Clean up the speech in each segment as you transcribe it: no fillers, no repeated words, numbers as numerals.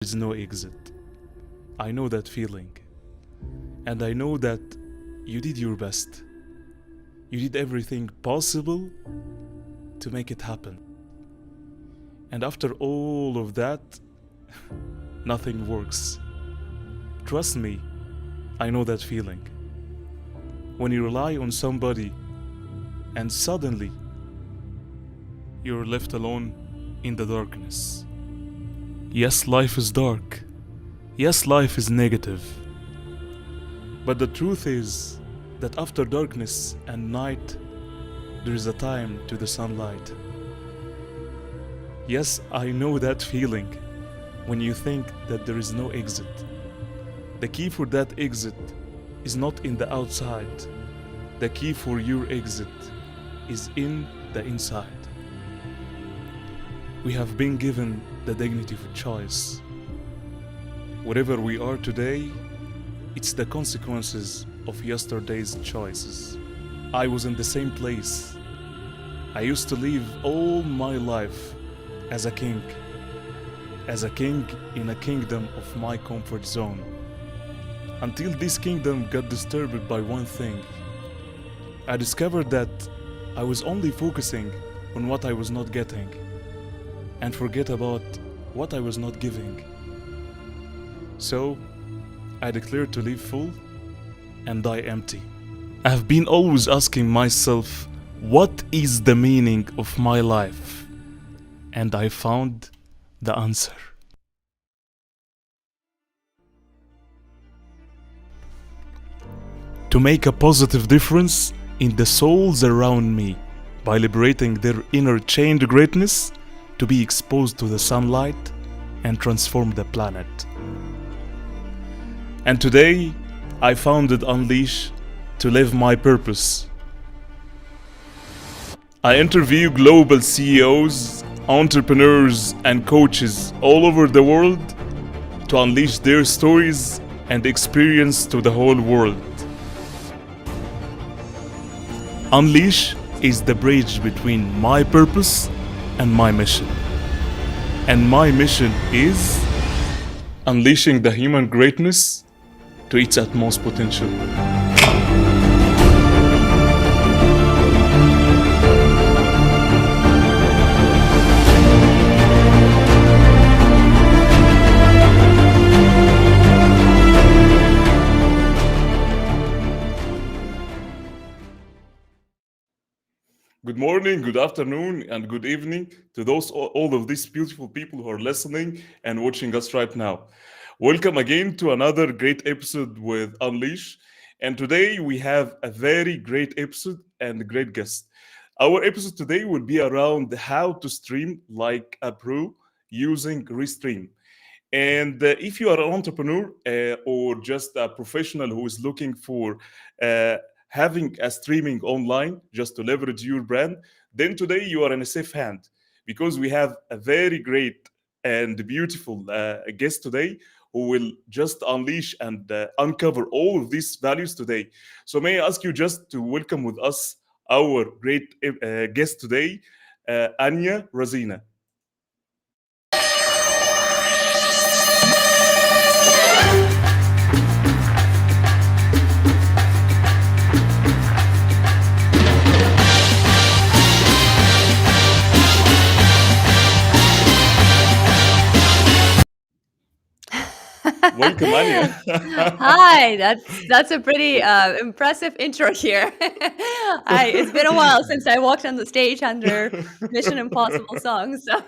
is no exit. I know that feeling. And I know that you did your best. You did everything possible to make it happen. And after all of that, nothing works. Trust me, I know that feeling. When you rely on somebody and suddenly you're left alone in the darkness. Yes, life is dark. Yes, life is negative. But the truth is that after darkness and night, there is a time to the sunlight. Yes, I know that feeling when you think that there is no exit. The key for that exit is not in the outside. The key for your exit is in the inside. We have been given the dignity of choice. Whatever we are today, it's the consequences of yesterday's choices. I was in the same place. I used to live all my life as a king in a kingdom of my comfort zone. Until this kingdom got disturbed by one thing. I discovered that I was only focusing on what I was not getting and forget about what I was not giving. So, I declared to live full and die empty. I've been always asking myself, what is the meaning of my life? And I found the answer. To make a positive difference in the souls around me by liberating their inner chained greatness to be exposed to the sunlight and transform the planet. And today, I founded Unleash to live my purpose. I interview global CEOs, entrepreneurs, and coaches all over the world to unleash their stories and experience to the whole world. Unleash is the bridge between my purpose and my mission. And my mission is unleashing the human greatness to its utmost potential. Good morning, good afternoon, and good evening to those all of these beautiful people who are listening and watching us right now. Welcome again to another great episode with Unleash. And today we have a very great episode and a great guest. Our episode today will be around how to stream like a pro using Restream. And if you are an entrepreneur or just a professional who is looking for uh, having a streaming online just to leverage your brand, then today you are in a safe hand because we have a very great and beautiful guest today who will just unleash and uncover all of these values today. So, may I ask you just to welcome with us our great guest today, Anya Razina. Welcome, Anya. Hi, that's a pretty impressive intro here. It's been a while since I walked on the stage under Mission Impossible songs, so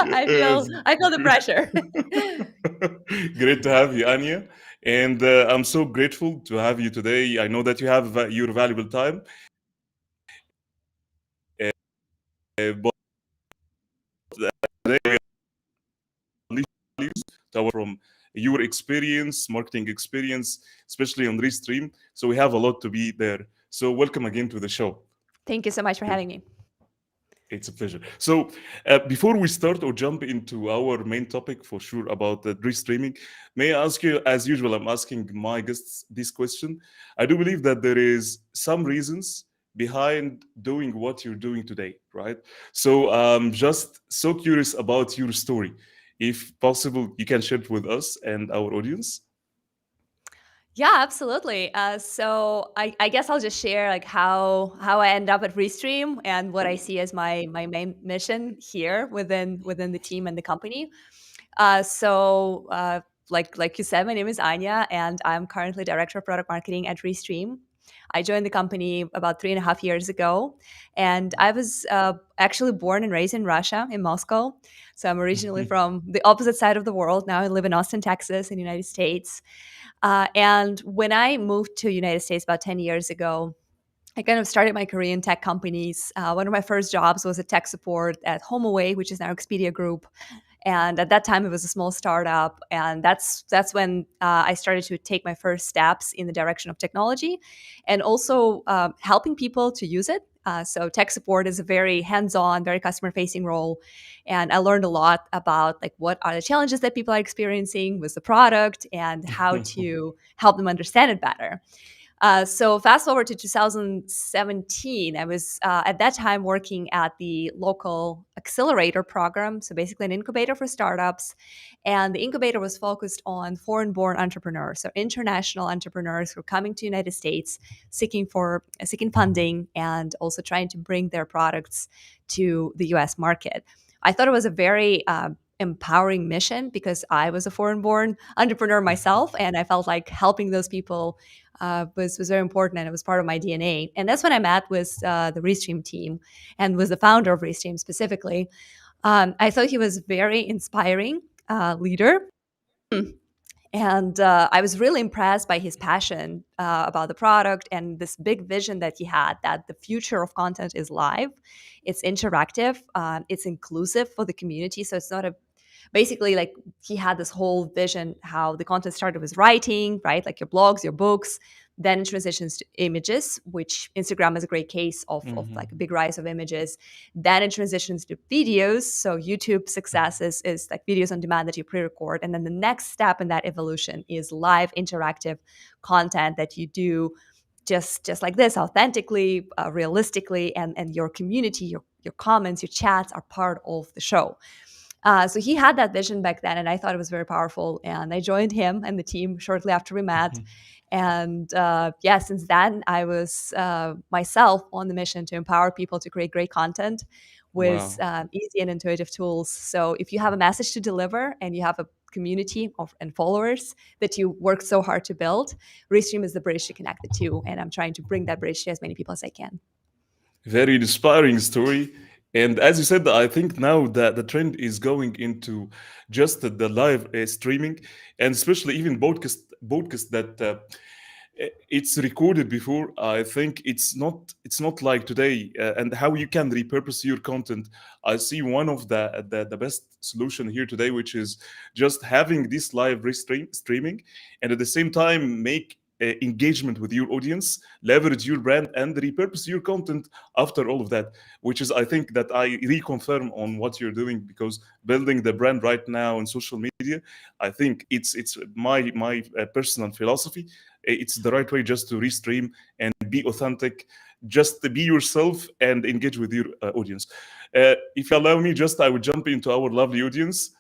Yes. I feel the pressure. Great to have you, Anya. And I'm so grateful to have you today. I know that you have your valuable time, but today we are values from your experience, marketing experience, especially on Restream. So we have a lot to be there. So welcome again to the show. Thank you so much for having me. It's a pleasure. So, before we start or jump into our main topic for sure about the streaming, may I ask you, as usual, I'm asking my guests this question. I do believe that there is some reasons behind doing what you're doing today, right? So, just so curious about your story. If possible, you can share it with us and our audience. Yeah, absolutely. So I guess I'll just share like how I end up at Restream and what I see as my main mission here within the team and the company. So like you said, my name is Anya, and I'm currently director of product marketing at Restream. I joined the company about 3.5 years ago, and I was actually born and raised in Russia, in Moscow. So I'm originally from the opposite side of the world. Now I live in Austin, Texas, in the United States. And when I moved to United States about 10 years ago, I kind of started my career in tech companies. One of my first jobs was a tech support at HomeAway, which is now Expedia Group. And at that time, it was a small startup, and that's when I started to take my first steps in the direction of technology, and also helping people to use it. So tech support is a very hands-on, very customer-facing role, and I learned a lot about like what are the challenges that people are experiencing with the product and how to help them understand it better. So fast forward to 2017, I was at that time working at the local accelerator program, so basically an incubator for startups. And the incubator was focused on foreign-born entrepreneurs, so international entrepreneurs who are coming to United States, seeking funding, and also trying to bring their products to the U.S. market. I thought it was a very empowering mission because I was a foreign-born entrepreneur myself, and I felt like helping those people was very important, and it was part of my DNA. And that's when I met with the Restream team and was the founder of Restream specifically. I thought he was very inspiring leader. And I was really impressed by his passion about the product and this big vision that he had, that the future of content is live, it's interactive, it's inclusive for the community. So it's not a basically like he had this whole vision how the content started with writing, right? Like your blogs, your books, then it transitions to images, which Instagram is a great case of Mhm. like a big rise of images. Then it transitions to videos. So YouTube success is like videos on demand that you pre-record. And then the next step in that evolution is live interactive content that you do just like this, authentically, realistically, and your community, your comments, your chats are part of the show. So he had that vision back then, and I thought it was very powerful. And I joined him and the team shortly after we met. And yeah, since then, I was myself on the mission to empower people to create great content with Wow. easy and intuitive tools. So if you have a message to deliver and you have a community and followers that you worked so hard to build, Restream is the bridge to connect the two. And I'm trying to bring that bridge to as many people as I can. Very inspiring story. And as you said, I think now that the trend is going into just the live streaming, and especially even podcast that it's recorded before. I think it's not like today, and how you can repurpose your content. I see one of the best solution here today, which is just having this live streaming, and at the same time make engagement with your audience, leverage your brand, and repurpose your content after all of that, which is, I think, that I reconfirm on what you're doing, because building the brand right now on social media, I think it's my personal philosophy. It's the right way just to restream and be authentic, just to be yourself and engage with your audience. If you allow me, just I would jump into our lovely audience.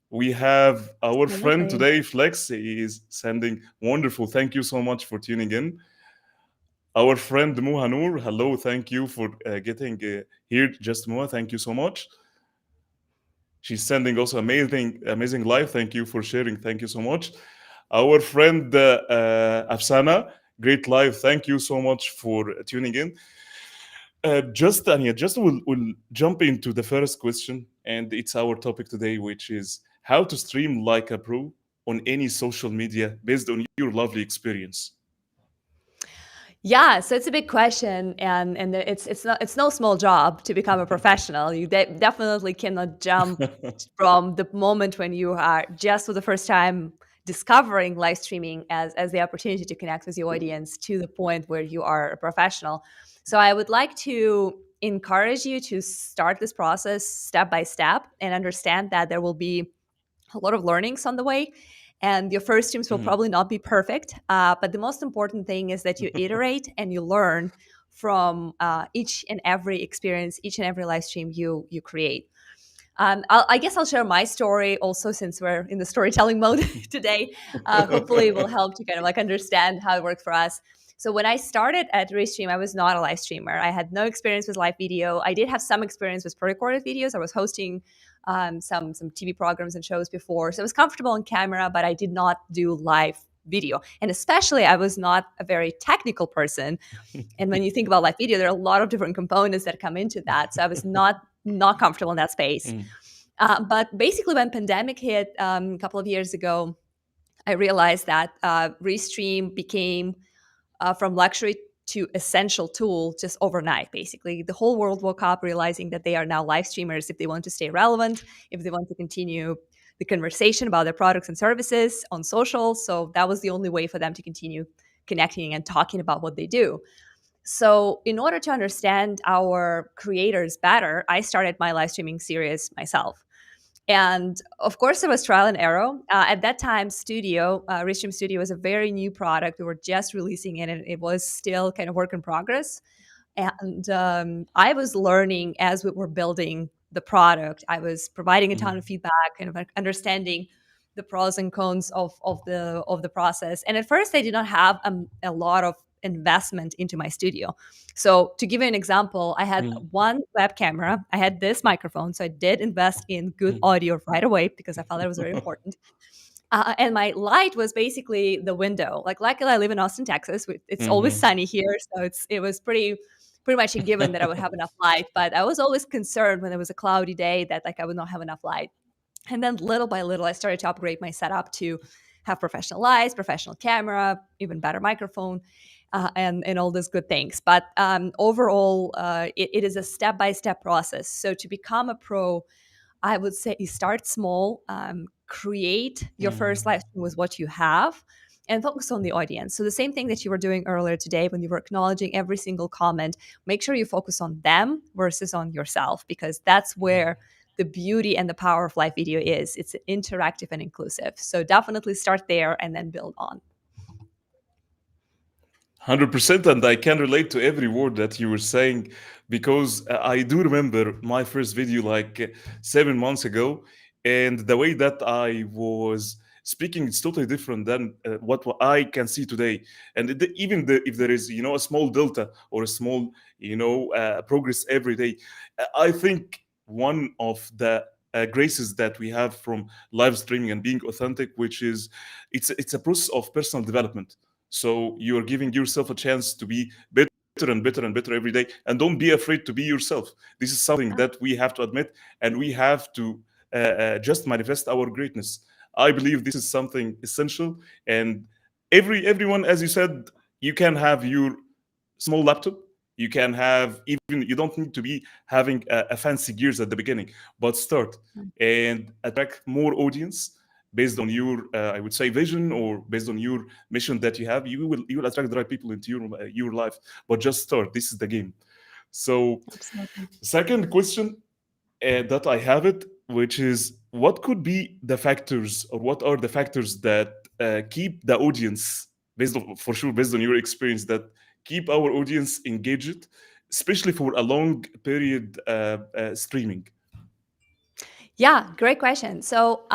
We have our friend Absolutely. today, Flex. He is sending wonderful. Thank you so much for tuning in. Our friend Muhanur, hello. Thank you for getting here. Just Muha, thank you so much. She's sending also amazing live. Thank you for sharing. Thank you so much. Our friend Afsana, great live. Thank you so much for tuning in. Just Anya, just we'll jump into the first question, and it's our topic today, which is how to stream like a pro on any social media based on your lovely experience. Yeah, so it's a big question, and it's no small job to become a professional. You definitely cannot jump from the moment when you are just for the first time discovering live streaming as the opportunity to connect with your audience to the point where you are a professional. So I would like to encourage you to start this process step by step and understand that there will be a lot of learnings on the way. And your first streams will Mhm. probably not be perfect. But the most important thing is that you iterate and you learn from each and every experience, each and every live stream you create. I guess I'll share my story also, since we're in the storytelling mode today. Hopefully, it will help to kind of like understand how it worked for us. So when I started at Restream, I was not a live streamer. I had no experience with live video. I did have some experience with pre-recorded videos. I was hosting some TV programs and shows before, so I was comfortable on camera, but I did not do live video. And especially, I was not a very technical person. And when you think about live video, there are a lot of different components that come into that. So I was not comfortable in that space. Mm, But basically, when pandemic hit a couple of years ago, I realized that Restream became from luxury to essential tool just overnight. Basically, the whole world woke up realizing that they are now live streamers if they want to stay relevant, if they want to continue the conversation about their products and services on social. So that was the only way for them to continue connecting and talking about what they do. So, in order to understand our creators better, I started my live streaming series myself. And of course, it was trial and error. At that time, Restream Studio was a very new product. We were just releasing it, and it was still kind of work in progress. And I was learning as we were building the product. I was providing a ton of mm, feedback and like understanding the pros and cons of the process. And at first, I did not have a lot of investment into my studio. So to give you an example, I had mm, one web camera, I had this microphone. So I did invest in good mm. audio right away because I felt that was very important. And my light was basically the window. Like, luckily, I live in Austin, Texas. It's always Mhm. sunny here, so it was pretty much a given that I would have enough light. But I was always concerned when it was a cloudy day that like I would not have enough light. And then little by little, I started to upgrade my setup to have professional lights, professional camera, even better microphone, and all those good things. But overall, it is a step by step process. So to become a pro, I would say you start small, create your first live Mhm. stream with what you have, and focus on the audience. So the same thing that you were doing earlier today when you were acknowledging every single comment, make sure you focus on them versus on yourself, because that's where the beauty and the power of live video is. It's interactive and inclusive. So definitely start there and then build on. 100%, and I can relate to every word that you were saying because I do remember my first video like 7 months ago, and the way that I was speaking is totally different than what I can see today. And if there is, a small delta or a small, progress every day, I think one of the graces that we have from live streaming and being authentic, which is it's a process of personal development. So you are giving yourself a chance to be better and better and better every day. And don't be afraid to be yourself. This is something Yeah, that we have to admit, and we have to just manifest our greatness. I believe this is something essential. And everyone, as you said, you can have your small laptop. You can have even you don't need to be having a fancy gears at the beginning, but start and attract more audience based on your I would say vision, or based on your mission that you have. You will attract the right people into your life. But just start. This is the game. So absolutely. second question that I have it, which is what could be the factors, or what are the factors that keep the audience, for sure, based on your experience, that keep our audience engaged, especially for a long period streaming. Yeah, great question. So,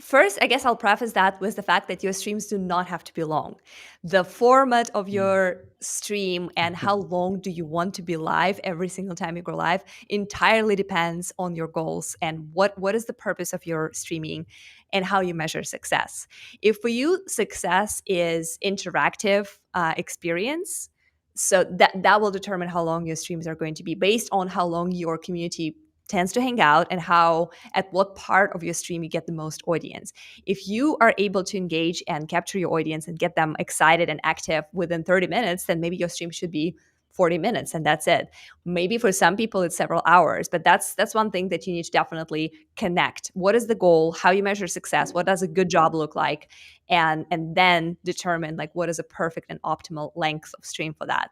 first, I guess I'll preface that with the fact that your streams do not have to be long. The format of your stream and how long do you want to be live every single time you go live entirely depends on your goals and what is the purpose of your streaming and how you measure success. If for you success is interactive experience, so that will determine how long your streams are going to be based on how long your community tends to hang out and how at what part of your stream you get the most audience. If you are able to engage and capture your audience and get them excited and active within 30 minutes, then maybe your stream should be 40 minutes and that's it. Maybe for some people it's several hours, but that's one thing that you need to definitely connect. What is the goal? How you measure success? What does a good job look like? And then determine like what is a perfect and optimal length of stream for that.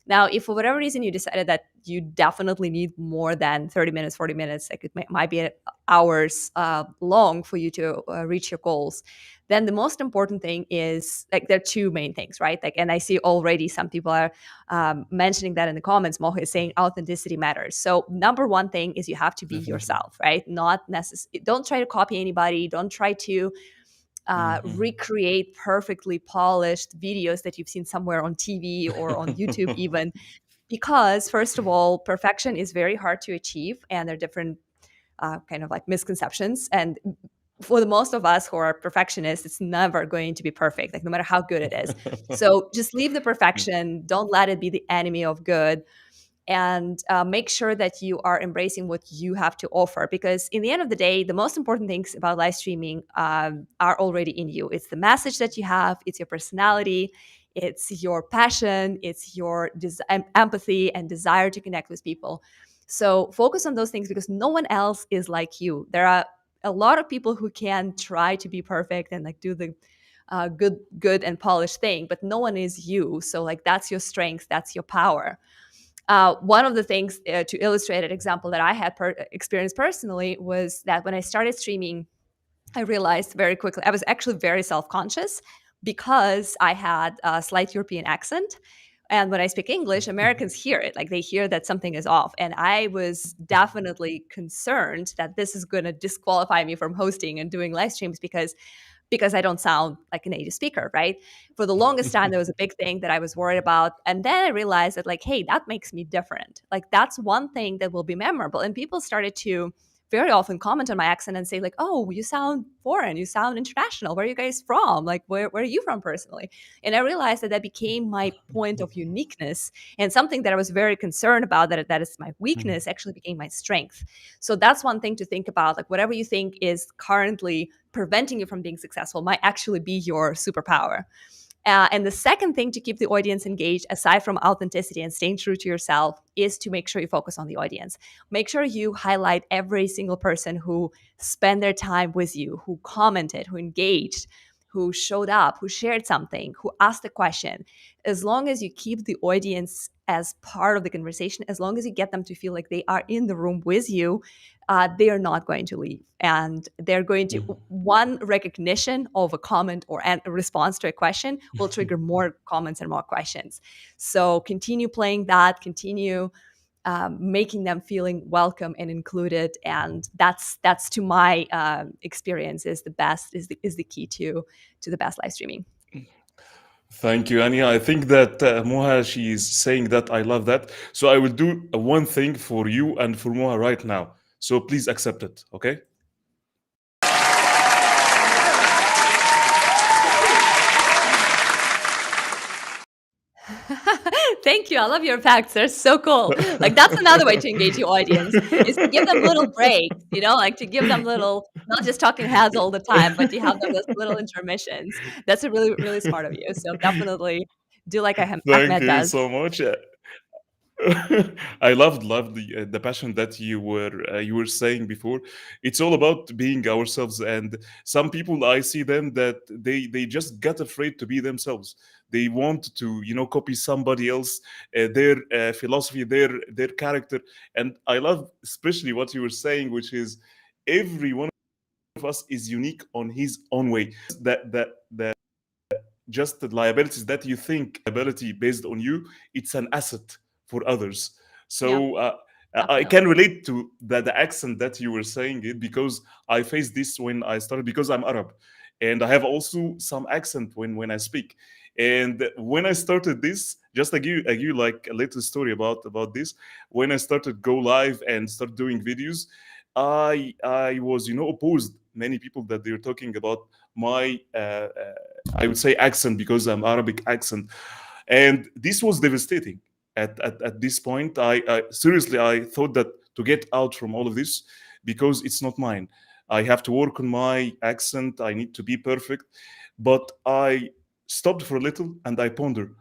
Now, if for whatever reason you decided that you definitely need more than 30 minutes, 40 minutes, like might be hours long for you to reach your goals, then the most important thing is, like, there are two main things, right? Like, and I see already some people are mentioning that in the comments. Moha is saying authenticity matters. So number one thing is you have to be Definitely. yourself, right? Not necessarily, don't try to copy anybody. Don't try to Mhm. recreate perfectly polished videos that you've seen somewhere on TV or on YouTube even, because first of all, perfection is very hard to achieve, and there are different kind of like misconceptions. And for the most of us who are perfectionists, it's never going to be perfect, like no matter how good it is. So just leave the perfection. Don't let it be the enemy of good, and make sure that you are embracing what you have to offer, because in the end of the day, the most important things about live streaming are already in you. It's the message that you have, it's your personality, it's your passion, it's your empathy and desire to connect with people. So focus on those things, because no one else is like you. There are a lot of people who can try to be perfect and like do the good and polished thing, but no one is you. So like that's your strength, that's your power. One of the things, to illustrate an example that I had experienced personally, was that when I started streaming, I realized very quickly I was actually very self conscious because I had a slight European accent. And when I speak English, Americans hear it, like they hear that something is off. And I was definitely concerned that this is going to disqualify me from hosting and doing live streams, because I don't sound like a native speaker, right? For the longest time, there was a big thing that I was worried about. And then I realized that, like, hey, that makes me different. Like, that's one thing that will be memorable. And people started to very often comment on my accent and say, like, oh, you sound foreign, you sound international. Where are you guys from? Like, where are you from personally? And I realized that that became my point of uniqueness, and something that I was very concerned about, that is my weakness, actually became my strength. So that's one thing to think about. Like, whatever you think is currently preventing you from being successful might actually be your superpower. And the second thing to keep the audience engaged, aside from authenticity and staying true to yourself, is to make sure you focus on the audience. Make sure you highlight every single person who spent their time with you, who commented, who engaged, who showed up, who shared something, who asked a question. As long as you keep the audience as part of the conversation, as long as you get them to feel like they are in the room with you, they are not going to leave. And they're going to, one recognition of a comment or a response to a question will trigger more comments and more questions. So continue playing that, continue making them feeling welcome and included. And that's to my experience, is the best, is the key to the best live streaming. Thank you, Anya. I think that Moha, she is saying that. I love that. So I will do one thing for you and for Moha right now. So please accept it, okay? Thank you. I love your facts. They're so cool. Like, that's another way to engage your audience, is to give them little breaks, like to give them little, not just talking heads all the time, but to have them with little intermissions. That's a really, really smart of you. So definitely do like Thank Ahmed you does. so much. I loved the passion that you were saying before. It's all about being ourselves, and some people I see them that they just get afraid to be themselves. They want to copy somebody else, their philosophy, their character, and I love especially what you were saying, which is every one of us is unique on his own way. That just the liabilities that you think liability based on you, it's an asset for others. Yeah, So I can definitely. relate to the accent that you were saying it, because I faced this when I started, because I'm Arab, and I have also some accent when I speak. And when I started this, just I give you like a little story about this. When I started go live and start doing videos, I was opposed many people that they're talking about my I would say accent, because I'm Arabic accent, and this was devastating. At this point, I seriously I thought that to get out from all of this, because it's not mine. I have to work on my accent. I need to be perfect, but I stopped for a little and I ponder: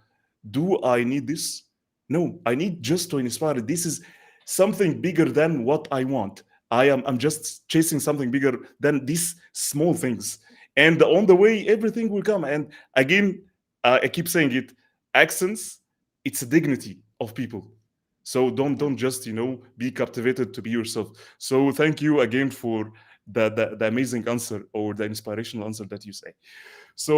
do I need this? No, I need just to inspire. This is something bigger than what I want. I'm just chasing something bigger than these small things, and on the way everything will come. And again, I keep saying it: accents, it's a dignity of people. So Yeah. don't just be captivated to be yourself. So thank you again for the amazing answer or the inspirational answer that you say. So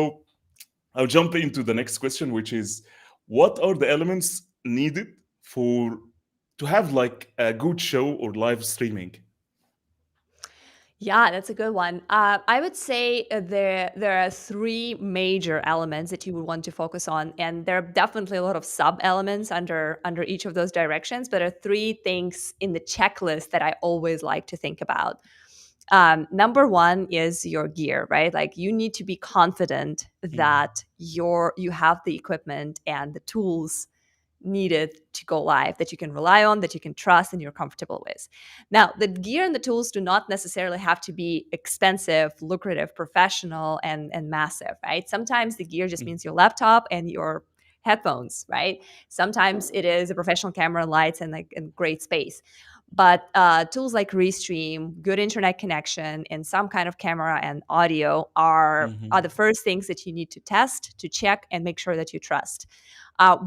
I'll jump into the next question, which is, what are the elements needed for to have like a good show or live streaming? Yeah, that's a good one. I would say there are three major elements that you would want to focus on, and there are definitely a lot of sub elements under each of those directions. But there are three things in the checklist that I always like to think about. Number one is your gear, right? Like you need to be confident Mm. that you have the equipment and the tools needed to go live that you can rely on, that you can trust, and you're comfortable with. Now, the gear and the tools do not necessarily have to be expensive, lucrative, professional, and massive, right? Sometimes the gear just Mm. means your laptop and your headphones, right? Sometimes it is a professional camera, lights, and like in great space. But tools like Restream, good internet connection, and some kind of camera and audio are the Mhm. first things that you need to test, to check, and make sure that you trust.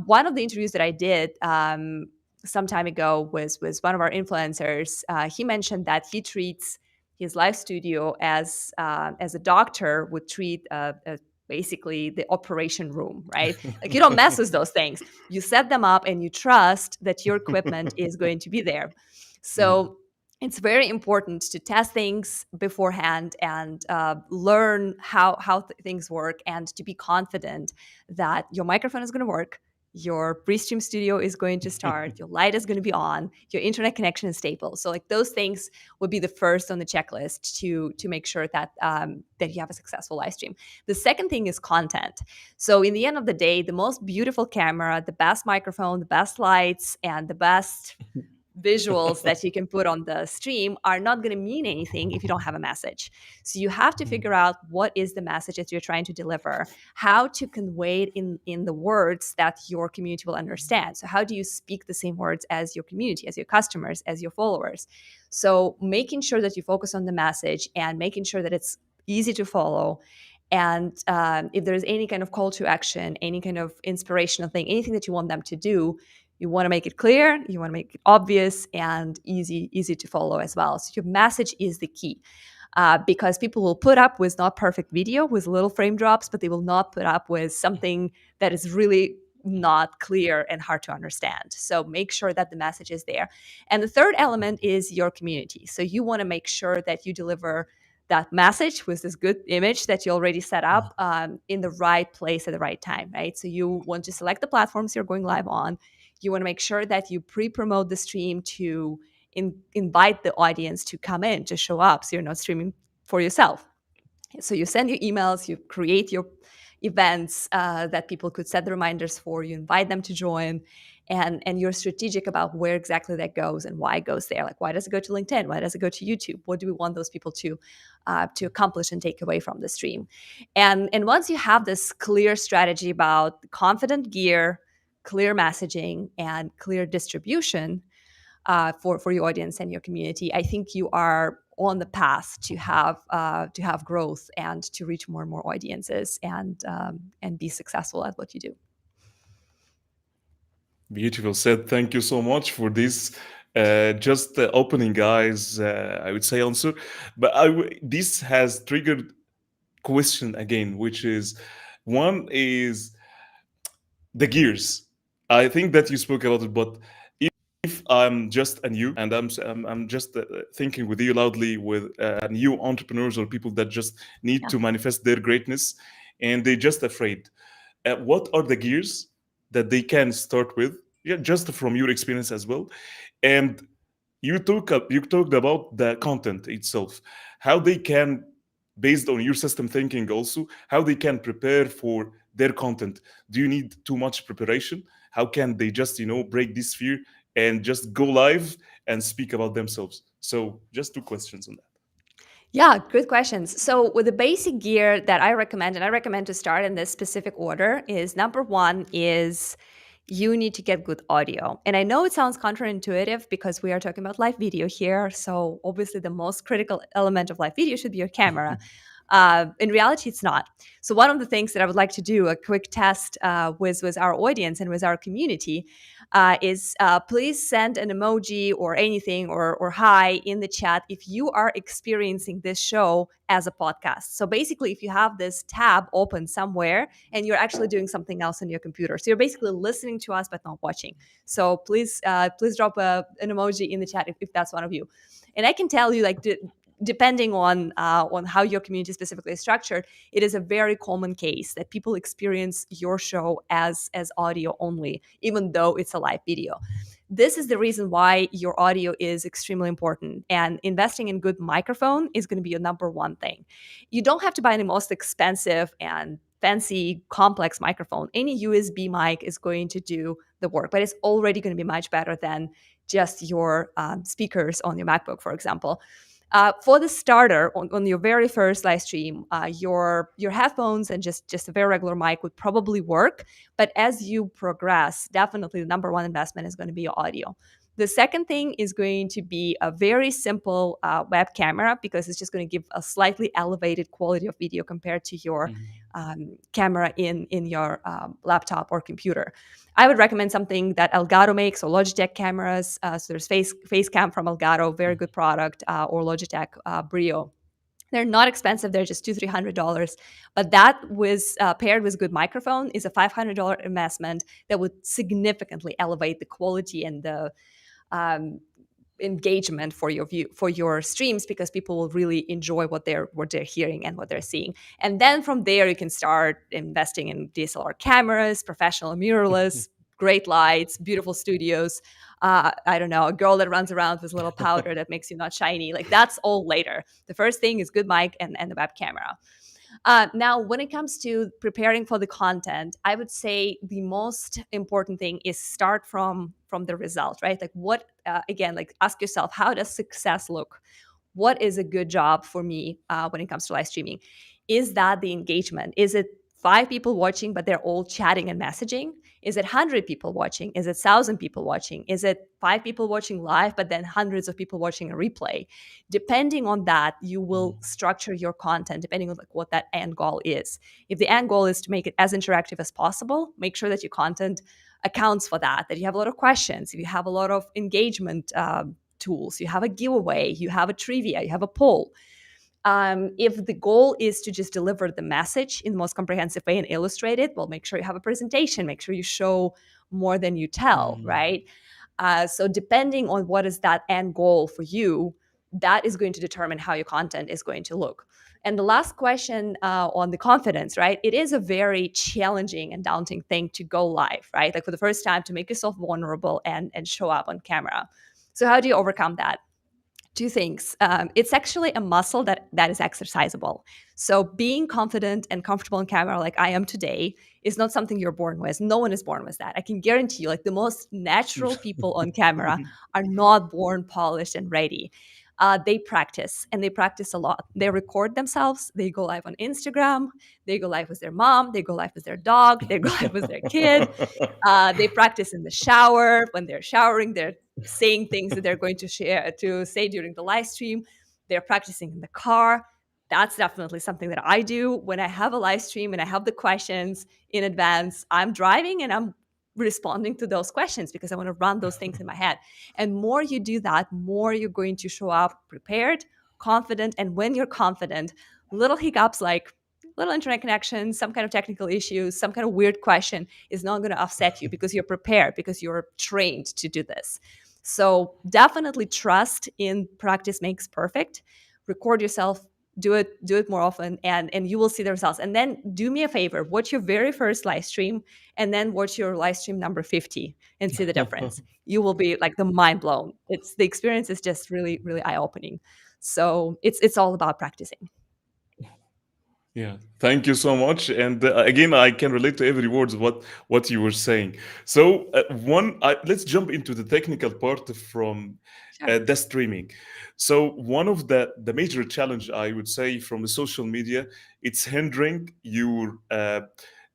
One of the interviews that I did some time ago was one of our influencers. He mentioned that he treats his live studio as a doctor would treat basically the operation room, right? Like you don't mess with those things. You set them up and you trust that your equipment is going to be there. Mhm. So it's very important to test things beforehand and learn how things work, and to be confident that your microphone is going to work, your Restream Studio is going to start, your light is going to be on, your internet connection is stable. So like those things would be the first on the checklist to make sure that that you have a successful live stream. The second thing is content. So in the end of the day, the most beautiful camera, the best microphone, the best lights, and the best visuals that you can put on the stream are not going to mean anything if you don't have a message. So you have to figure Mhm. out what is the message that you're trying to deliver, how to convey it in the words that your community will understand. So how do you speak the same words as your community, as your customers, as your followers? So making sure that you focus on the message and making sure that it's easy to follow. And if there's any kind of call to action, any kind of inspirational thing, anything that you want them to do, you want to make it clear, you want to make it obvious and easy to follow as well. So your message is the key. Because people will put up with not perfect video with little frame drops, but they will not put up with something that is really not clear and hard to understand. So make sure that the message is there. And the third element is your community. So you want to make sure that you deliver that message with this good image that you already set up in the right place at the right time, right? So you want to select the platforms you're going live on. You want to make sure that you pre-promote the stream to invite the audience to come in, to show up, so you're not streaming for yourself. So you send your emails, you create your events that people could set the reminders for, you invite them to join, and you're strategic about where exactly that goes and why it goes there. Like, why does it go to LinkedIn? Why does it go to YouTube? What do we want those people to accomplish and take away from the stream? And once you have this clear strategy about confident gear, clear messaging, and clear distribution, for your audience and your community, I think you are on the path to have growth and to reach more and more audiences and be successful at what you do. Beautiful said. Thank you so much for this. Just opening, guys. I would say answer, but this has triggered question again, which is one is the gears. I think that you spoke about it, but if I'm just a new and I'm just thinking with you loudly with new entrepreneurs or people that just need Yeah. to manifest their greatness and they're just afraid, what are the gears that they can start with? Yeah, just from your experience as well. And you talked about the content itself, how they can, based on your system thinking also, how they can prepare for their content. Do you need too much preparation? How can they just break this fear and just go live and speak about themselves? So just two questions on that. Yeah, good questions. So, with the basic gear that I recommend, and I recommend to start in this specific order, is number one is you need to get good audio. And I know it sounds counterintuitive because we are talking about live video here. So, obviously, the most critical element of live video should be your camera. In reality, it's not. So, one of the things that I would like to do a quick test with our audience and with our community is please send an emoji or anything or hi in the chat if you are experiencing this show as a podcast. So basically, if you have this tab open somewhere and you're actually doing something else on your computer, so you're basically listening to us but not watching. So please drop an emoji in the chat if that's one of you. And I can tell you, like, depending on how your community specifically is structured, it is a very common case that people experience your show as audio only, even though it's a live video. This is the reason why your audio is extremely important, and investing in good microphone is going to be your number one thing. You don't have to buy the most expensive and fancy complex microphone. Any USB mic is going to do the work, but it's already going to be much better than just your speakers on your MacBook, for example. For the starter, on your very first live stream, your headphones and just a very regular mic would probably work. But as you progress, definitely the number one investment is going to be your audio. The second thing is going to be a very simple web camera, because it's just going to give a slightly elevated quality of video compared to your camera in your laptop or computer. I would recommend something that Elgato makes, or Logitech cameras. So there's Facecam from Elgato, very good product, or Logitech Brio. They're not expensive; they're just $200-300. But that was paired with good microphone is a $500 investment that would significantly elevate the quality and the um, engagement for your streams, because people will really enjoy what they're hearing and what they're seeing. And then from there you can start investing in DSLR cameras, professional mirrorless, great lights, beautiful studios. I don't know, a girl that runs around with a little powder that makes you not shiny, like that's all later. The first thing is good mic and the web camera. Now, when it comes to preparing for the content, I would say the most important thing is start from the result, right? Like what, again, like ask yourself, how does success look? What is a good job for me when it comes to live streaming? Is that the engagement? Is it 5 people watching, but they're all chatting and messaging? Is it 100 people watching? Is it 1,000 people watching? Is it 5 people watching live, but then hundreds of people watching a replay? Depending on that, you will structure your content depending on like what that end goal is. If the end goal is to make it as interactive as possible, make sure that your content accounts for that you have a lot of questions, if you have a lot of engagement tools, you have a giveaway, you have a trivia, you have a poll. If the goal is to just deliver the message in the most comprehensive way and illustrate it, well, make sure you have a presentation, make sure you show more than you tell, right? So depending on what is that end goal for you, that is going to determine how your content is going to look. And the last question on the confidence, right? It is a very challenging and daunting thing to go live, right? Like for the first time, to make yourself vulnerable and show up on camera. So how do you overcome that? Two things. It's actually a muscle that is exercisable. So being confident and comfortable on camera, like I am today, is not something you're born with. No one is born with that. I can guarantee you, like the most natural people on camera are not born polished and ready. They practice, and they practice a lot. They record themselves. They go live on Instagram. They go live with their mom. They go live with their dog. They go live with their kid. They practice in the shower. When they're showering, they're saying things that they're going to say during the live stream. They're practicing in the car. That's definitely something that I do when I have a live stream and I have the questions in advance. I'm driving and I'm responding to those questions because I want to run those things in my head. And more you do that, more you're going to show up prepared, confident. And when you're confident, little hiccups like little internet connections, some kind of technical issues, some kind of weird question is not going to upset you because you're prepared, because you're trained to do this. So definitely trust in practice makes perfect. Record yourself, do it more often, and you will see the results. And then do me a favor, watch your very first live stream and then watch your live stream number 50 and see the difference. You will be like the mind blown. It's the experience is just really, really eye-opening. So it's all about practicing. Yeah, thank you so much. And again, I can relate to every word of what you were saying. So, let's jump into the technical part from Sure. the streaming. So, one of the major challenge I would say from the social media, it's hindering your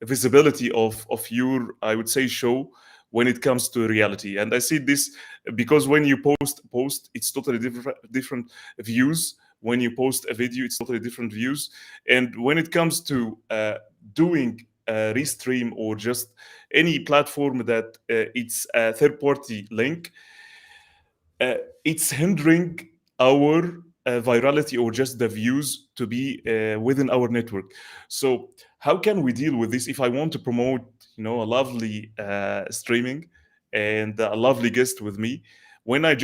visibility of your, I would say, show when it comes to reality. And I see this because when you post, it's totally different views. When you post a video, it's totally different views. And when it comes to doing Restream or just any platform that it's a third party link, uh, it's hindering our virality or just the views to be within our network. So how can we deal with this if I want to promote, a lovely streaming and a lovely guest with me, when I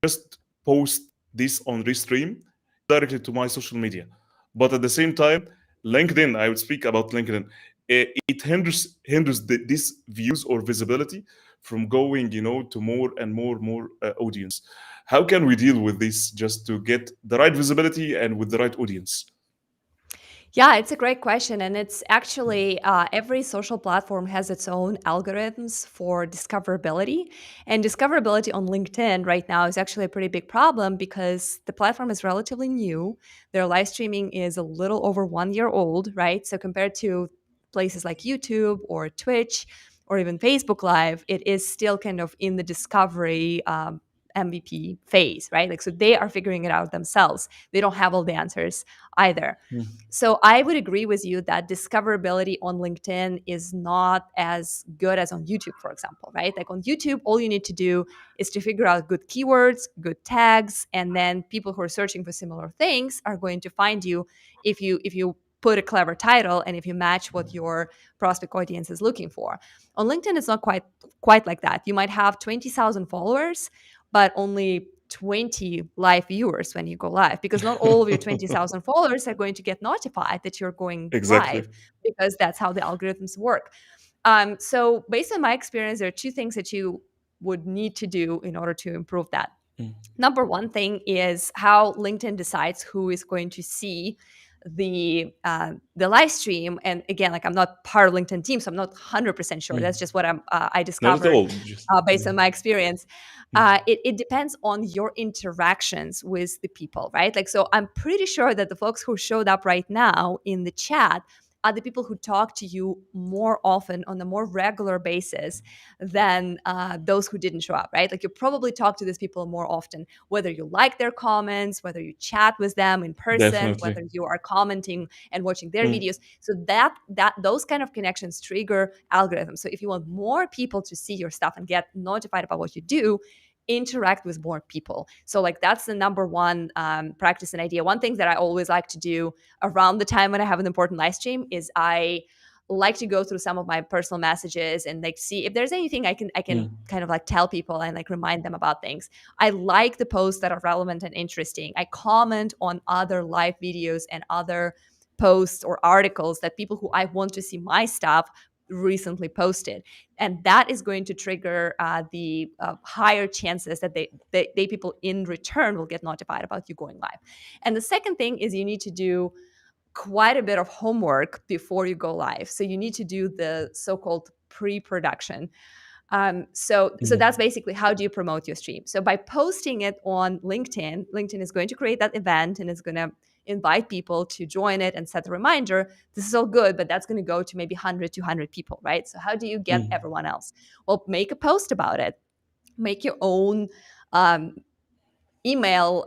just post this on Restream directly to my social media? But at the same time, LinkedIn, I would speak about LinkedIn. It hinders this views or visibility from going, to more audience. How can we deal with this just to get the right visibility and with the right audience? Yeah, it's a great question. And it's actually every social platform has its own algorithms for discoverability. And discoverability on LinkedIn right now is actually a pretty big problem because the platform is relatively new. Their live streaming is a little over 1 year old, right? So compared to places like YouTube or Twitch or even Facebook Live, it is still kind of in the discovery MVP phase, right? Like, so they are figuring it out themselves. They don't have all the answers either. Mm. So I would agree with you that discoverability on LinkedIn is not as good as on YouTube, for example, right? Like on YouTube, all you need to do is to figure out good keywords, good tags, and then people who are searching for similar things are going to find you if you put a clever title and if you match what your prospect audience is looking for. On LinkedIn, it's not quite like that. You might have 20,000 followers, but only 20 live viewers when you go live, because not all of your 20,000 followers are going to get notified that you're going Exactly. live, because that's how the algorithms work. So based on my experience, there are two things that you would need to do in order to improve that. Mm. Number one thing is how LinkedIn decides who is going to see the live stream. And again, like, I'm not part of LinkedIn team, so I'm not 100% sure. That's Mm. just what I Not at discovered all. Just based on my experience. Mm. It depends on your interactions with the people, right? Like, so I'm pretty sure that the folks who showed up right now in the chat are the people who talk to you more often on a more regular basis than those who didn't show up, right? Like, you probably talk to these people more often, whether you like their comments, whether you chat with them in person, Definitely. whether you are commenting and watching their Mm. videos. So that those kind of connections trigger algorithms. So if you want more people to see your stuff and get notified about what you do, interact with more people. So like, that's the number one practice and idea. One thing that I always like to do around the time when I have an important live stream is I like to go through some of my personal messages and like see if there's anything I can Mm. kind of like tell people and like remind them about things. I like the posts that are relevant and interesting. I comment on other live videos and other posts or articles that people who I want to see my stuff recently posted, and that is going to trigger the higher chances that they people in return will get notified about you going live. And the second thing is, you need to do quite a bit of homework before you go live. So you need to do the so-called pre-production. So Mm. that's basically, how do you promote your stream? So by posting it on LinkedIn, LinkedIn is going to create that event and it's going to invite people to join it and set a reminder. This is all good, but that's going to go to maybe 100, 200 people, right? So how do you get Mm. everyone else? Well, make a post about it. Make your own um, email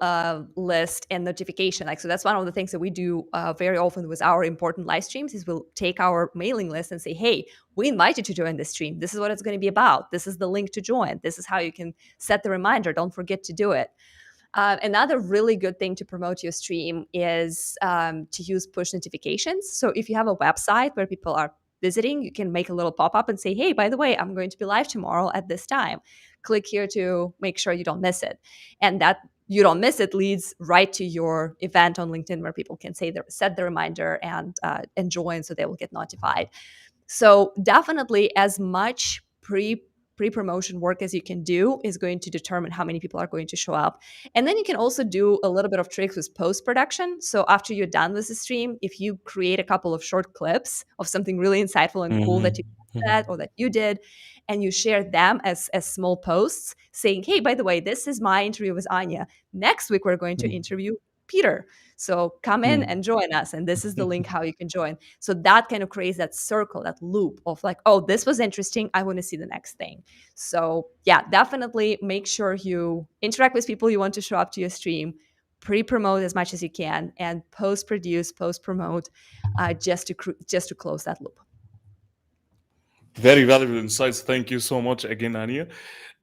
list and notification. Like, so that's one of the things that we do very often with our important live streams, is we'll take our mailing list and say, hey, we invite you to join this stream. This is what it's going to be about. This is the link to join. This is how you can set the reminder. Don't forget to do it. Another really good thing to promote your stream is to use push notifications. So if you have a website where people are visiting, you can make a little pop up and say, hey, by the way, I'm going to be live tomorrow at this time. Click here to make sure you don't miss it. And that you don't miss it leads right to your event on LinkedIn, where people can set the reminder and join, so they will get notified. So definitely, as much pre-promotion work as you can do is going to determine how many people are going to show up. And then you can also do a little bit of tricks with post-production. So after you're done with the stream, if you create a couple of short clips of something really insightful and cool that you Mhm. said Mhm. or that you did, and you share them as small posts saying, hey, by the way, this is my interview with Anya. Next week, we're going to Mm. interview Peter. So come in Mm. and join us. And this is the link how you can join. So that kind of creates that circle, that loop of like, oh, this was interesting. I want to see the next thing. So yeah, definitely make sure you interact with people you want to show up to your stream, pre-promote as much as you can, and post-produce, post-promote, just to close that loop. Very valuable insights. Thank you so much again, Anya.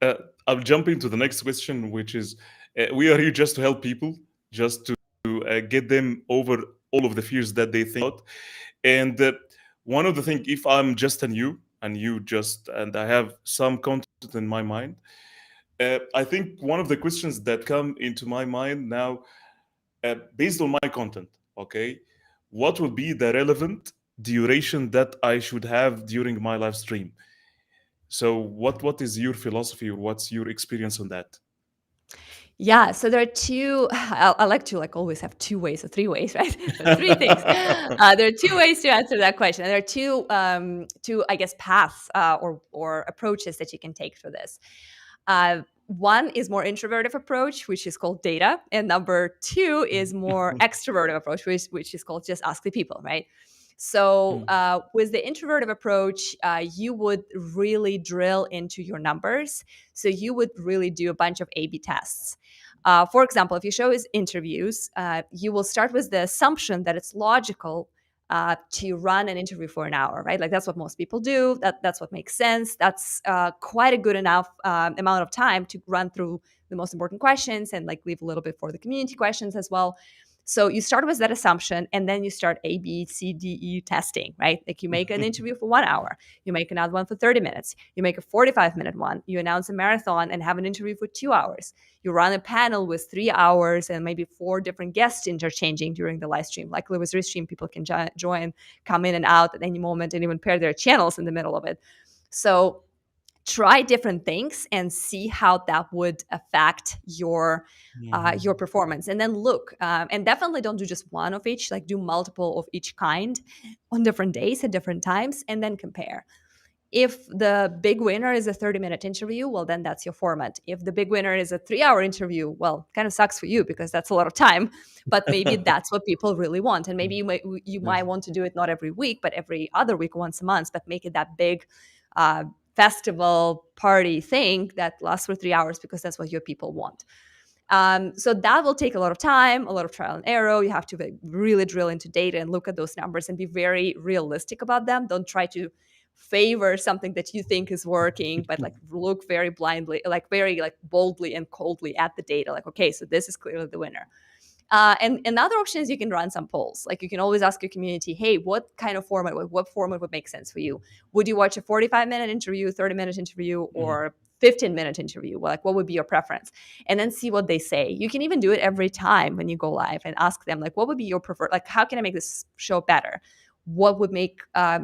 Uh, I'll jump into the next question, which is we are here just to help people, just to get them over all of the fears that they think about. And one of the things, if I'm just a new and you just, and I have some content in my mind, I think one of the questions that come into my mind now, based on my content, okay, what will be the relevant duration that I should have during my live stream? So what is your philosophy or what's your experience on that? Yeah, so there are two. I like to like always have two ways or three ways, right? But three things. There are two ways to answer that question. And there are two, I guess, paths or approaches that you can take for this. One is more introverted approach, which is called data, and number two is more extroverted approach, which is called just ask the people, right? So with the introverted approach, you would really drill into your numbers. So you would really do a bunch of A/B tests. For example, if your show is interviews, you will start with the assumption that it's logical to run an interview for an hour, right? Like that's what most people do. That's what makes sense. That's quite a good enough amount of time to run through the most important questions and like leave a little bit for the community questions as well. So you start with that assumption and then you start A, B, C, D, E testing, right? Like you make an interview for 1 hour, you make another one for 30 minutes, you make a 45-minute one, you announce a marathon and have an interview for 2 hours. You run a panel with 3 hours and maybe four different guests interchanging during the live stream. Luckily with Restream, people can join, come in and out at any moment and even pair their channels in the middle of it. So try different things and see how that would affect your Mhm. performance, and then look and definitely don't do just one of each, like do multiple of each kind on different days at different times and then compare. If the big winner is a 30-minute interview, well, then that's your format. If the big winner is a 3-hour interview, well, kind of sucks for you because that's a lot of time, but maybe that's what people really want. And maybe you might Yes. want to do it not every week, but every other week, once a month, but make it that big uh, festival party thing that lasts for 3 hours because that's what your people want. So that will take a lot of time, a lot of trial and error. You have to really drill into data and look at those numbers and be very realistic about them. Don't try to favor something that you think is working, but like look very blindly, like very like boldly and coldly at the data. Like, okay, so this is clearly the winner. And another option is you can run some polls. Like you can always ask your community, hey, what kind of format, what format would make sense for you? Would you watch a 45-minute interview, 30-minute interview, Mhm. or 15-minute interview? Like what would be your preference? And then see what they say. You can even do it every time when you go live and ask them, like, what would be your preferred, like, how can I make this show better? What would make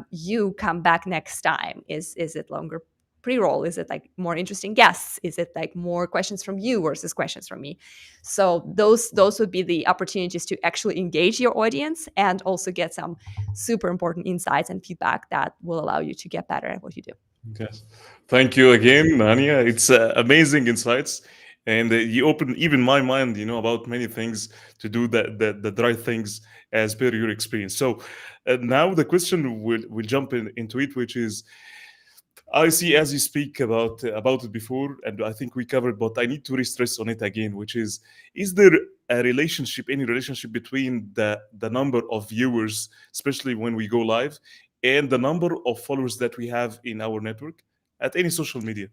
you come back next time? Is it longer pre-roll? Is it like more interesting guests? Is it like more questions from you versus questions from me? So those would be the opportunities to actually engage your audience and also get some super important insights and feedback that will allow you to get better at what you do. Yes. Thank you again, Anya. It's amazing insights. And you open even my mind, about many things to do the right things as per your experience. So now the question will jump into it, which is I see as you speak about it before, and I think we covered, but I need to re-stress on it again, which is there any relationship between the number of viewers, especially when we go live, and the number of followers that we have in our network at any social media?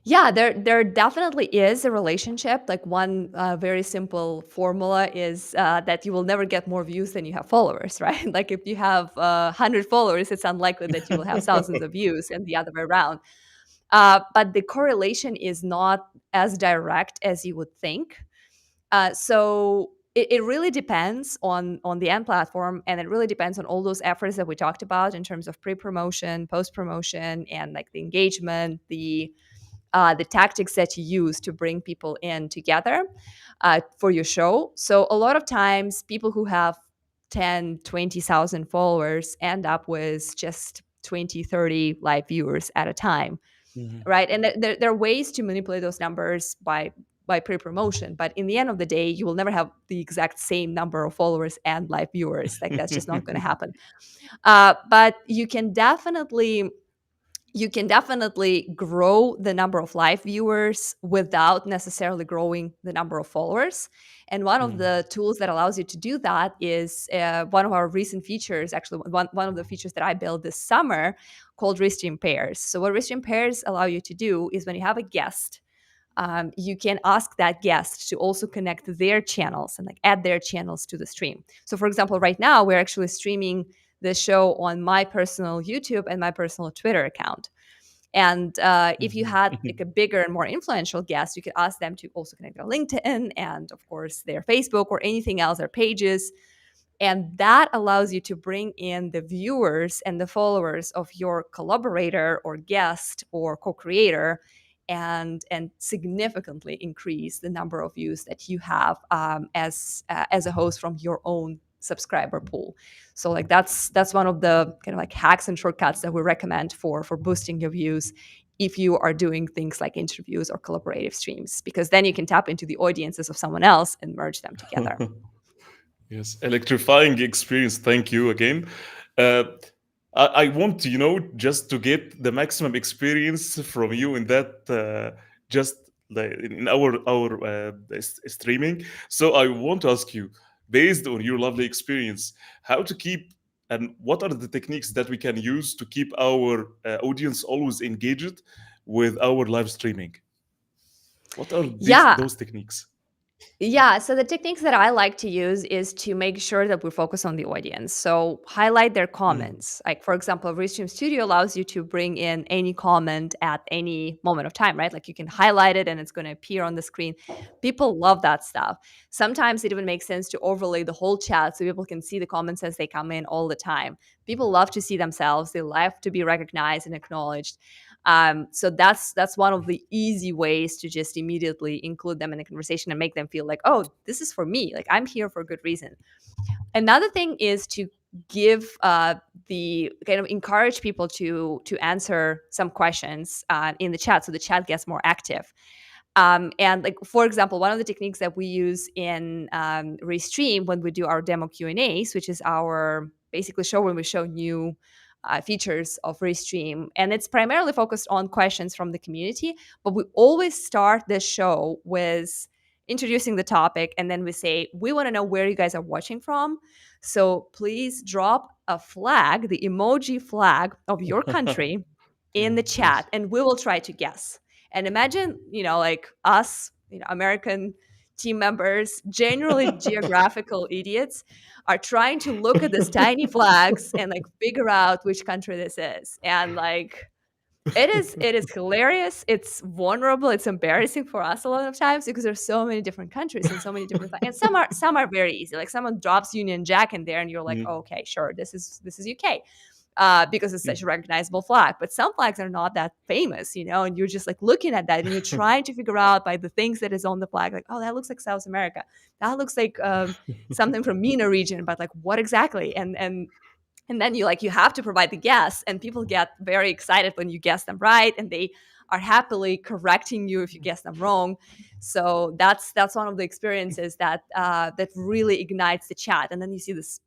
Yeah, there definitely is a relationship. Like one very simple formula is that you will never get more views than you have followers, right? Like if you have 100 followers, it's unlikely that you will have thousands of views, and the other way around. But the correlation is not as direct as you would think. So it really depends on the end platform, and it really depends on all those efforts that we talked about in terms of pre-promotion, post-promotion, and like the engagement, the tactics that you use to bring people in together for your show. So a lot of times people who have 10, 20,000 followers end up with just 20, 30 live viewers at a time, Mhm. right? And there are ways to manipulate those numbers by pre-promotion, but in the end of the day you will never have the exact same number of followers and live viewers. Like that's just not going to happen. But you can definitely you can definitely grow the number of live viewers without necessarily growing the number of followers. And one of Mm. the tools that allows you to do that is one of our recent features, actually, one of the features that I built this summer called Restream Pairs. So, what Restream Pairs allow you to do is when you have a guest, you can ask that guest to also connect their channels and like add their channels to the stream. So, for example, right now we're actually streaming the show on my personal YouTube and my personal Twitter account. And if you had like a Mhm. bigger and more influential guest, you could ask them to also connect their LinkedIn and, of course, their Facebook or anything else, their pages. And that allows you to bring in the viewers and the followers of your collaborator or guest or co-creator, and significantly increase the number of views that you have as a host from your own subscriber pool. So like that's one of the kind of like hacks and shortcuts that we recommend for boosting your views if you are doing things like interviews or collaborative streams, because then you can tap into the audiences of someone else and merge them together. Yes, electrifying experience. Thank you again. Uh, I want to, just to get the maximum experience from you in that, just like in our streaming. So I want to ask you, based on your lovely experience, how to keep and what are the techniques that we can use to keep our audience always engaged with our live streaming? What are these Yeah, those techniques? Yeah, so the techniques that I like to use is to make sure that we focus on the audience. So highlight their Mm. comments. Like for example, Restream Studio allows you to bring in any comment at any moment of time, right? Like you can highlight it and it's going to appear on the screen. People love that stuff. Sometimes it even makes sense to overlay the whole chat so people can see the comments as they come in all the time. People love to see themselves. They love to be recognized and acknowledged. So that's one of the easy ways to just immediately include them in the conversation and make them feel like, oh, this is for me. Like I'm here for a good reason. Another thing is to give the kind of encourage people to answer some questions in the chat, so the chat gets more active. And like for example, one of the techniques that we use in Restream when we do our demo Q&As, which is our basically show when we show new features of Restream, and it's primarily focused on questions from the community, but we always start the show with introducing the topic, and then we say we want to know where you guys are watching from, so please drop a flag, the emoji flag of your country, in Yeah, the yes. chat, and we will try to guess. And imagine, like us, American team members, generally geographical idiots, are trying to look at these tiny flags and like figure out which country this is. And like it is hilarious. It's vulnerable. It's embarrassing for us a lot of times because there's so many different countries and so many different and some are very easy. Like someone drops Union Jack in there and you're like, oh, Mhm. okay, sure, this is UK because it's such a Mhm. recognizable flag. But some flags are not that famous, and you're just like looking at that and you're trying to figure out by the things that is on the flag, like, oh, that looks like South America. That looks like something from MENA region, but like what exactly? And then you have to provide the guess, and people get very excited when you guess them right, and they are happily correcting you if you guess them wrong. So that's one of the experiences that really ignites the chat, and then you see this,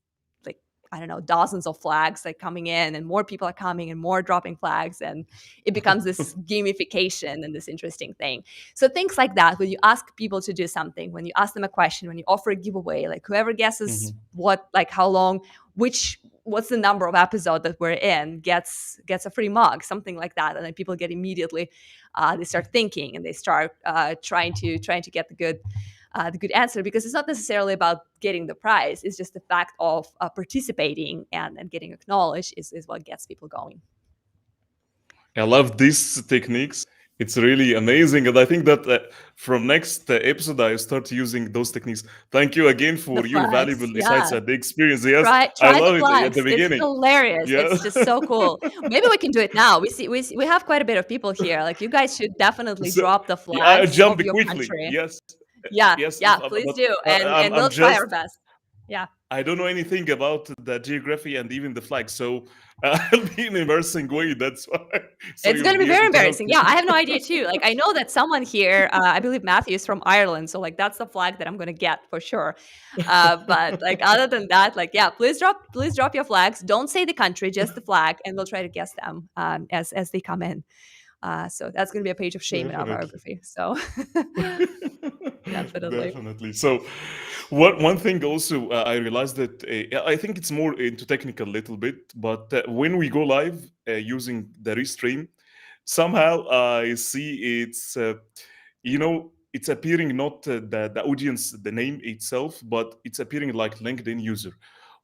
like, I don't know, dozens of flags like coming in, and more people are coming and more dropping flags, and it becomes this gamification and this interesting thing. So things like that, when you ask people to do something, when you ask them a question, when you offer a giveaway, like whoever guesses Mhm. what, like how long, which what's the number of episode that we're in, gets a free mug, something like that. And then people get immediately they start thinking and they start trying to get the good answer, because it's not necessarily about getting the prize. It's just the fact of participating and getting acknowledged is what gets people going. I love these techniques. It's really amazing, and I think that from next episode I start using those techniques. Thank you again The for your flags, valuable insights yeah. and the experience. Yes, I Try the love it at the flags. It's beginning. hilarious. Yeah. It's just so cool. Maybe we can do it now. We have quite a bit of people here. Like you guys should definitely So drop the yeah, I flags jump of your quickly. country. Yes, Yeah, yes, yeah, please but do. And I'm we'll try our just best. Yeah. I don't know anything about the geography and even the flag. So I'll be in embarrassing way. That's why. So It's you'll gonna be be very able to help embarrassing. me. Yeah, I have no idea too. Like I know that someone here, I believe Matthew is from Ireland, so like that's the flag that I'm gonna get for sure. But like other than that, like yeah, please drop your flags. Don't say the country, just the flag, and we'll try to guess them as they come in. So that's gonna be a page of shame in our Definitely. biography. So definitely, Definitely. So, one thing also I realized that I think it's more into technical a little bit, but when we go live using the restream, somehow I see it's appearing not the audience, the name itself, but it's appearing like LinkedIn user.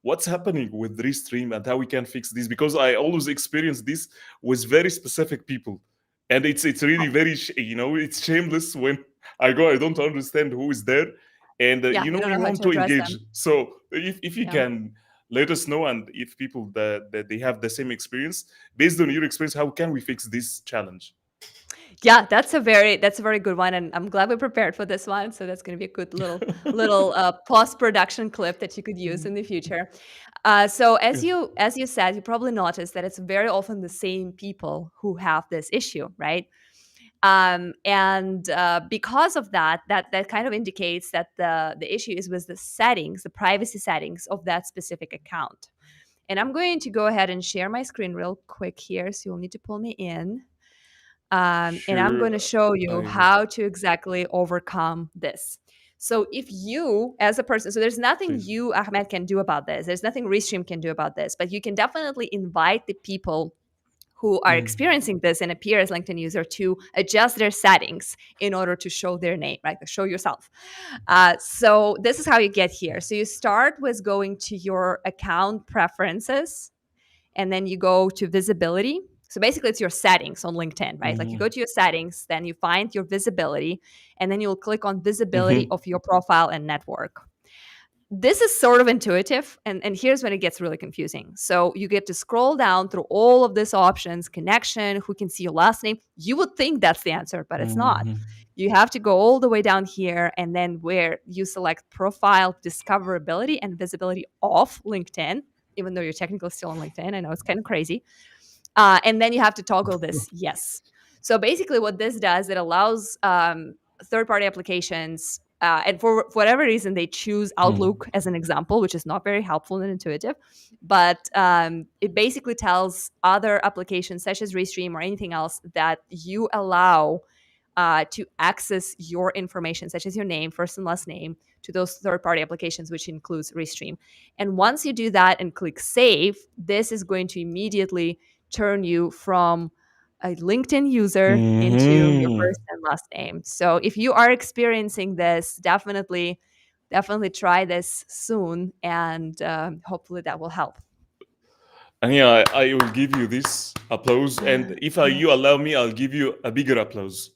What's happening with Restream and how we can fix this? Because I always experience this with very specific people, and it's really very it's shameless when I go. I don't understand who is there, and yeah, you don't we know how want to to address engage. them. So if you Yeah. can let us know, and if people that they have the same experience, based on your experience, how can we fix this challenge? Yeah, that's a very good one, and I'm glad we prepared for this one. So that's going to be a good little post production clip that you could use in the future. So as you said, you probably noticed that it's very often the same people who have this issue, right? And because of that, that kind of indicates that the issue is with the settings, the privacy settings of that specific account. And I'm going to go ahead and share my screen real quick here, so you'll need to pull me in. And I'm going to Sure, show you I will. how to exactly overcome this. So, if you, as a person, so there's nothing Please. you, Ahmed, can do about this. There's nothing Restream can do about this, but you can definitely invite the people who are Mm. experiencing this and appear as LinkedIn user to adjust their settings in order to show their name, right? Show yourself. So this is how you get here. So you start with going to your account preferences, and then you go to visibility. So basically, it's your settings on LinkedIn, right? Like you go Mm. to your settings, then you find your visibility, and then you'll click on visibility Mhm. of your profile and network. This is sort of intuitive, and here's when it gets really confusing. So you get to scroll down through all of these options: connection, who can see your last name. You would think that's the answer, but it's not. Mhm. You have to go all the way down here, and then where you select profile discoverability and visibility off LinkedIn, even though you're technically still on LinkedIn. I know it's kind of crazy. And then you have to toggle this yes. So basically, what this does, it allows third-party applications, and for whatever reason, they choose Mm. Outlook as an example, which is not very helpful and intuitive. But it basically tells other applications, such as Restream or anything else, that you allow to access your information, such as your name, first and last name, to those third party applications, which includes Restream. And once you do that and click save, this is going to immediately turn you from a LinkedIn user into your Mhm. first and last name. So if you are experiencing this, definitely try this soon, and hopefully that will help. And yeah, I will give you this applause, and if you allow me, I'll give you a bigger applause.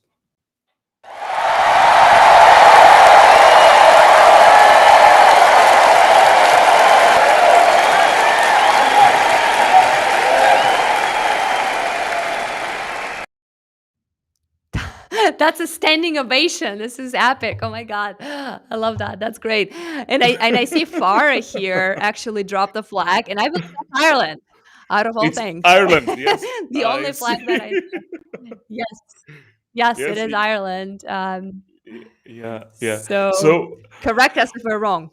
That's a standing ovation. This is epic. Oh my god. I love that. That's great. And I see Farah here actually drop the flag, and I believe that's Ireland, out of all It's things. Ireland, yes. The I only flag that I see. yes. Yes, it Yes. is Ireland. Yeah, yeah. So So correct us if we're wrong.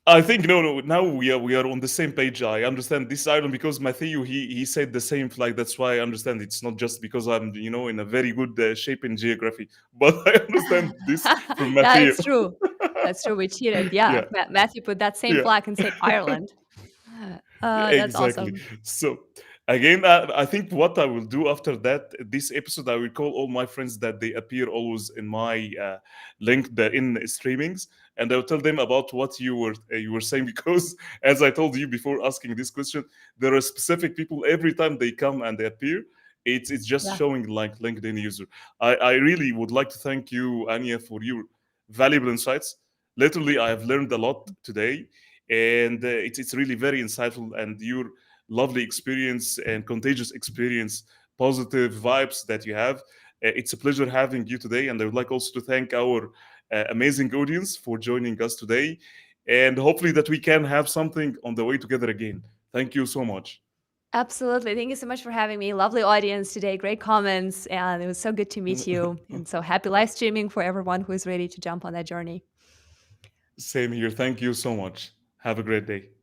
I think no, no. Now we are on the same page. I understand this Ireland because Matthew he said the same flag. That's why I understand. It's not just because I'm in a very good shape in geography, but I understand this from Yeah, Matthew. it's true. That's true. We cheated. Yeah, Yeah, Matthew put that same yeah. flag and said Ireland. That's Exactly. awesome. So again, I think what I will do after that, this episode, I will call all my friends that they appear always in my LinkedIn streamings, and I will tell them about what you were saying because, as I told you before asking this question, there are specific people every time they come and they appear. It's just Yeah. showing like LinkedIn user. I really would like to thank you, Anya, for your valuable insights. Literally, I have learned a lot today, and it's really very insightful, and your lovely experience and contagious experience, positive vibes that you have. It's a pleasure having you today, and I would like also to thank our amazing audience for joining us today, and hopefully that we can have something on the way together again. Thank you so much. Absolutely. Thank you so much for having me. Lovely audience today. Great comments. And it was so good to meet you. And so happy live streaming for everyone who is ready to jump on that journey. Same here. Thank you so much. Have a great day.